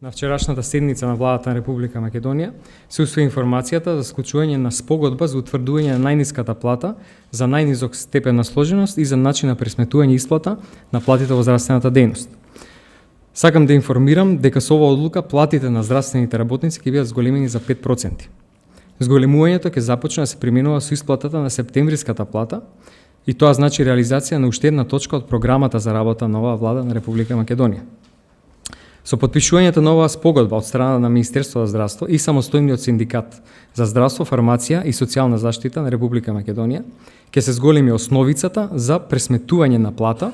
На вчерашната седница на владата на Република Македонија се усвои информацијата за склучување на спогодба за утврдување на најниската плата, за најнизок степен на сложеност и за начин на пресметување исплата на платите во здравствената дејност. Сакам да информирам дека со оваа одлука платите на здравствените работници ќе бидат зголемени за 5%. Зголемувањето ќе започне да се применува со исплатата на септемвриската плата и тоа значи реализација на уште една точка од програмата за работа на оваа влада на Република Македонија. Со подпишувањето на оваа спогодба од страна на Министерството за здравство и самостојниот синдикат за здравство, фармација и социјална заштита на Република Македонија ќе се зголеми основицата за пресметување на плата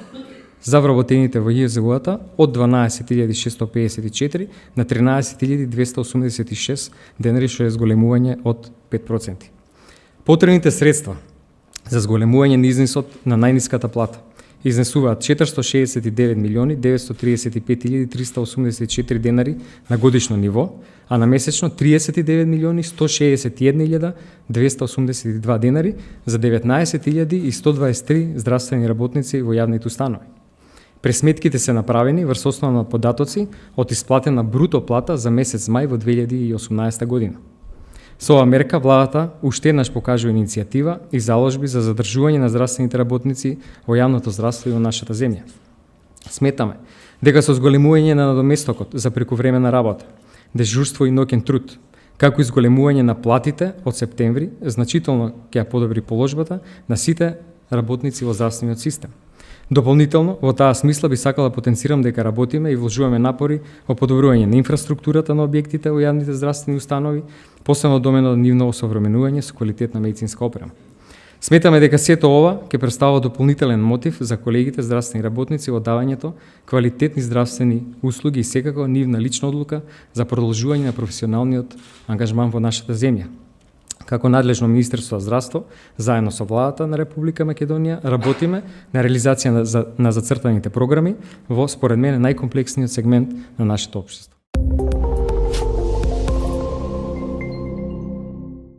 за вработените во ЈЗУ-та од 12.654 на 13.286 денари, што е зголемување од 5%. Потребните средства за зголемување на изнесот на најниската плата изнесуваат 469.935.384 денари на годишно ниво, а на месечно 39.161.282 денари за 19.123 здравствени работници во јавните установи. Пресметките се направени врз основа на податоци од исплатена бруто плата за месец мај во 2018 година. Со оваа мерка владата уште еднаш покажува иницијатива и заложби за задржување на здравствените работници во јавното здравство и во нашата земја. Сметаме дека со зголемување на надоместокот за прековременна работа, дежурство и ноќен труд, како и зголемување на платите од септември, значително ќе ја подобри положбата на сите работници во здравствениот систем. Дополнително, во таа смисла би сакала да потенцирам дека работиме и вложуваме напори во подобрување на инфраструктурата на објектите во јавните здравствени установи, посебно доменот нивно осовременување со квалитетна медицинска опрема. Сметаме дека сето ова ќе представува дополнителен мотив за колегите здравствени работници во давањето квалитетни здравствени услуги и секако нивна лична одлука за продолжување на професионалниот ангажман во нашата земја. Како надлежно Министерство за здравство, заедно со владата на Република Македонија, работиме на реализација на зацртаните програми во, според мене, најкомплексниот сегмент на нашето општество.